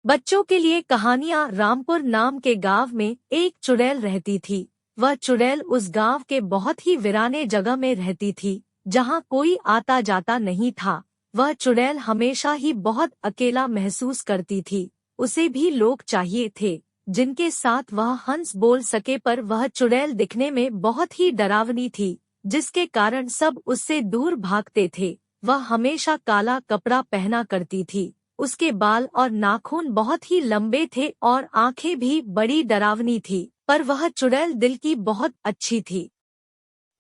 बच्चों के लिए कहानियां। रामपुर नाम के गांव में एक चुड़ैल रहती थी। वह चुड़ैल उस गांव के बहुत ही वीराने जगह में रहती थी, जहां कोई आता जाता नहीं था। वह चुड़ैल हमेशा ही बहुत अकेला महसूस करती थी। उसे भी लोग चाहिए थे जिनके साथ वह हंस बोल सके, पर वह चुड़ैल दिखने में बहुत ही डरावनी थी, जिसके कारण सब उससे दूर भागते थे। वह हमेशा काला कपड़ा पहना करती थी। उसके बाल और नाखून बहुत ही लंबे थे और आंखें भी बड़ी डरावनी थी, पर वह चुड़ैल दिल की बहुत अच्छी थी।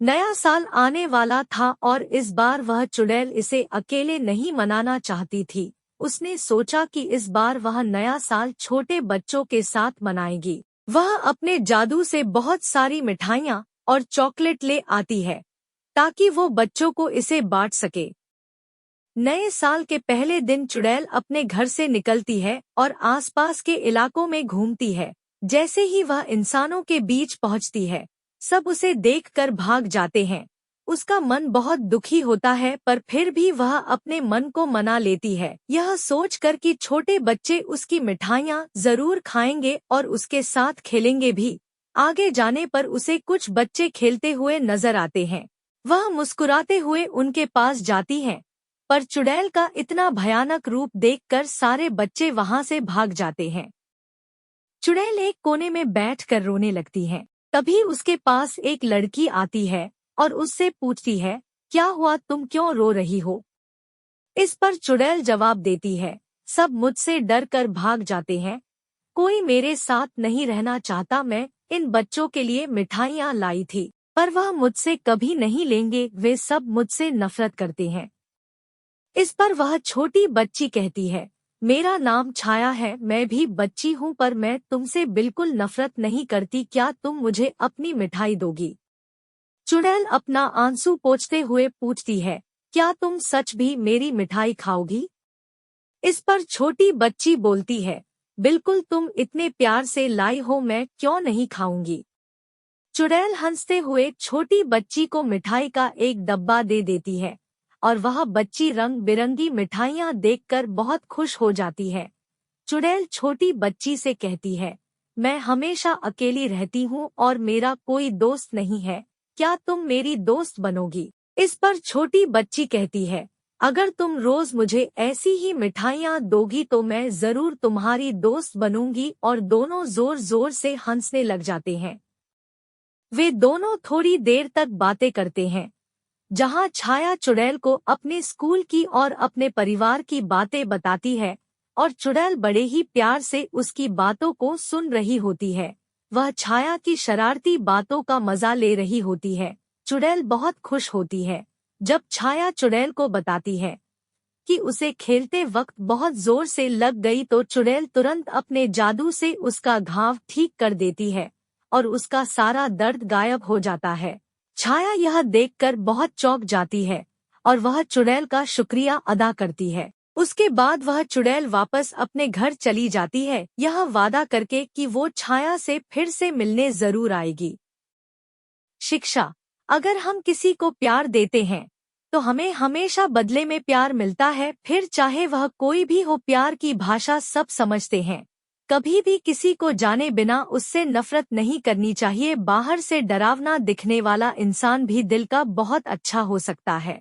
नया साल आने वाला था और इस बार वह चुड़ैल इसे अकेले नहीं मनाना चाहती थी। उसने सोचा कि इस बार वह नया साल छोटे बच्चों के साथ मनाएगी। वह अपने जादू से बहुत सारी मिठाइयाँ और चॉकलेट ले आती है ताकि वो बच्चों को इसे बांट सके। नए साल के पहले दिन चुड़ैल अपने घर से निकलती है और आसपास के इलाकों में घूमती है। जैसे ही वह इंसानों के बीच पहुंचती है, सब उसे देखकर भाग जाते हैं। उसका मन बहुत दुखी होता है, पर फिर भी वह अपने मन को मना लेती है, यह सोचकर कि छोटे बच्चे उसकी मिठाइयाँ जरूर खाएंगे और उसके साथ खेलेंगे भी। आगे जाने पर उसे कुछ बच्चे खेलते हुए नजर आते हैं। वह मुस्कुराते हुए उनके पास जाती है, पर चुड़ैल का इतना भयानक रूप देखकर सारे बच्चे वहां से भाग जाते हैं। चुड़ैल एक कोने में बैठकर रोने लगती है। तभी उसके पास एक लड़की आती है और उससे पूछती है, क्या हुआ, तुम क्यों रो रही हो? इस पर चुड़ैल जवाब देती है, सब मुझसे डर कर भाग जाते हैं। कोई मेरे साथ नहीं रहना चाहता। मैं इन बच्चों के लिए मिठाइयाँ लाई थी, पर वह मुझसे कभी नहीं लेंगे। वे सब मुझसे नफरत करते हैं। इस पर वह छोटी बच्ची कहती है, मेरा नाम छाया है, मैं भी बच्ची हूँ, पर मैं तुमसे बिल्कुल नफरत नहीं करती। क्या तुम मुझे अपनी मिठाई दोगी? चुड़ैल अपना आंसू पोंछते हुए पूछती है, क्या तुम सच भी मेरी मिठाई खाओगी? इस पर छोटी बच्ची बोलती है, बिल्कुल, तुम इतने प्यार से लाई हो, मैं क्यों नहीं खाऊंगी। चुड़ैल हंसते हुए छोटी बच्ची को मिठाई का एक डब्बा दे देती है और वह बच्ची रंग बिरंगी मिठाइयाँ देखकर बहुत खुश हो जाती है। चुड़ैल छोटी बच्ची से कहती है, मैं हमेशा अकेली रहती हूँ और मेरा कोई दोस्त नहीं है, क्या तुम मेरी दोस्त बनोगी? इस पर छोटी बच्ची कहती है, अगर तुम रोज मुझे ऐसी ही मिठाइयाँ दोगी तो मैं जरूर तुम्हारी दोस्त बनूंगी। और दोनों जोर जोर से हंसने लग जाते हैं। वे दोनों थोड़ी देर तक बातें करते हैं, जहां छाया चुड़ैल को अपने स्कूल की और अपने परिवार की बातें बताती है और चुड़ैल बड़े ही प्यार से उसकी बातों को सुन रही होती है। वह छाया की शरारती बातों का मजा ले रही होती है। चुड़ैल बहुत खुश होती है जब छाया चुड़ैल को बताती है कि उसे खेलते वक्त बहुत जोर से लग गई, तो चुड़ैल तुरंत अपने जादू से उसका घाव ठीक कर देती है और उसका सारा दर्द गायब हो जाता है। छाया यह देखकर बहुत चौंक जाती है और वह चुड़ैल का शुक्रिया अदा करती है। उसके बाद वह चुड़ैल वापस अपने घर चली जाती है, यह वादा करके कि वो छाया से फिर से मिलने जरूर आएगी। शिक्षा। अगर हम किसी को प्यार देते हैं तो हमें हमेशा बदले में प्यार मिलता है, फिर चाहे वह कोई भी हो। प्यार की भाषा सब समझते हैं। कभी भी किसी को जाने बिना उससे नफरत नहीं करनी चाहिए। बाहर से डरावना दिखने वाला इंसान भी दिल का बहुत अच्छा हो सकता है।